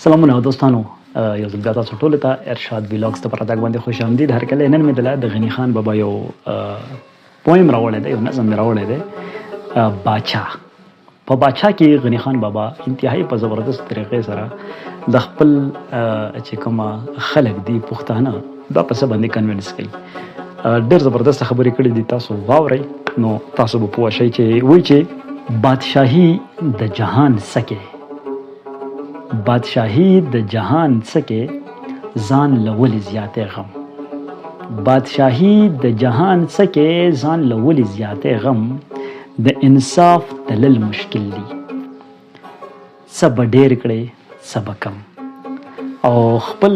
سلامونه دوستانو یو ځل بیا تاسو ټولو ته ارشاد ویلاګز ته په راتګ باندې خوش آمدید. هر کله نن مې د غني خان بابا یو پویم راوړی دی، یو نظم مې راوړی دی. باچا په باچا کې غني خان بابا انتهایی په زبردست طریقې سره د خپل چې کومه خلک دي پښتانه دا په څه باندې کنوینس کوي. ډېر زبردست خبرې کړې دي، تاسو واورئ نو تاسو به پوه شئ چې وایي چې بادشاهي د جهان سکه، بادشاهی د جهان سکه ځان لولې زیاتې غم، بادشاهی د جهان سکه ځان لولې زیاتې غم، د انصاف تلل مشکل دي، څه به ډېر کړې څه به کم، او خپل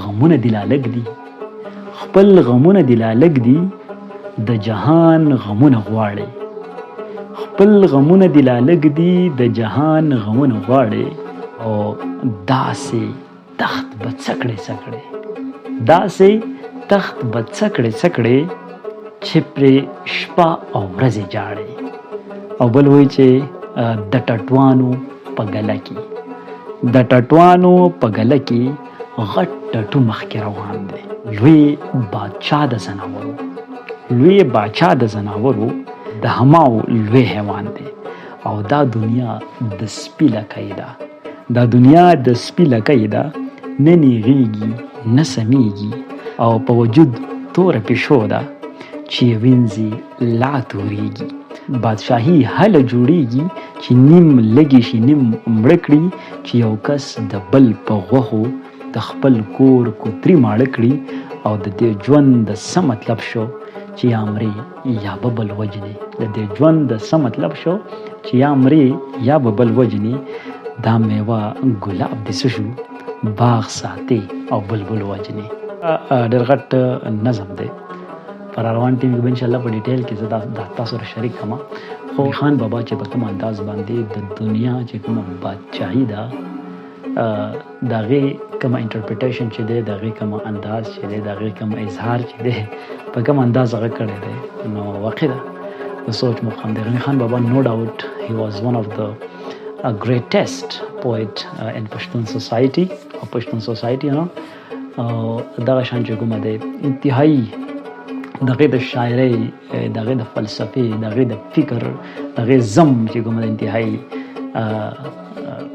غمونه دي لالګ دي، خپل غمونه دي لالګ دي، د جهان غمونه غواړي، خپل غمونه دي لالګ دي، د جهان غمونه غواړي، او داسې تخت به څکړې څکړې، داسې تخت به څکړې څکړې چې پرې شپه او ورځې جاړې. او بل وایي چې د ټټوانو په ګله کې، د ټټوانو په ګله کې غټ ټټو مخکې روان دی، لوی بادشاه د ځناورو، لوی بادشاه د ځناورو د هماو لوی حیوان دی. او دا دنیا د سپي لکۍ ده، دا دنیا د سپي لکۍ ده، نه نیغیږي نه سمیږي، او په وجود توره پیشو ده چې وینځي لا تورېږي. بادشاهي هله جوړیږي چې نیم لږې شي نیم مړه کړي، چې یو کس د بل په غوښو د خپل کور کوتري ماړه کړي، او د دې ژوند د څه مطلب شو چې یا مرې یا به بل وجنې، د دې ژوند د څه مطلب شو چې یا مرې یا به بل وجنې. دا میوه ګلاب دې څه شو باغ ساتي او بلبل وجنې. ډېر غټ نظم دی، پر روان ټیم کې به انشاءالله په ډیټیل کې زه دا تاسو سره شریک کړم. خو خان بابا چې په کوم انداز باندې د دنیا چې کومه بادشاهي ده، د هغې کومه انټرپریټیشن چې دی، د هغې کومه انداز چې دی، د هغې کوم اظهار چې دی، په کوم انداز هغه کړی دی، نو واقع ده د سوچ مقام دی. غني خان بابا نو ډاوټ هی واز ون آف د greatest poet in Pashtun society or Pashtun society, you know. دغه شان چې کومه دی انتهایی دغه د شاعرۍ، دغه د فلسفې، دغه د فکر، دغه زم چې کومه د انتهایی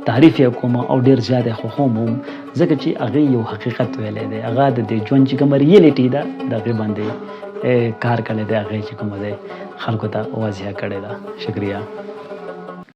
تعریف یې کوم او ډېر زیات خوښوم هم، ځکه چې هغه یو حقیقت ویلی دی، هغه د دې ژوند چې کومه ریئلیټي ده دغه باندې کار کړی دی، هغه چې کومه دی خلکو ته واضح کړی ده. شکریه.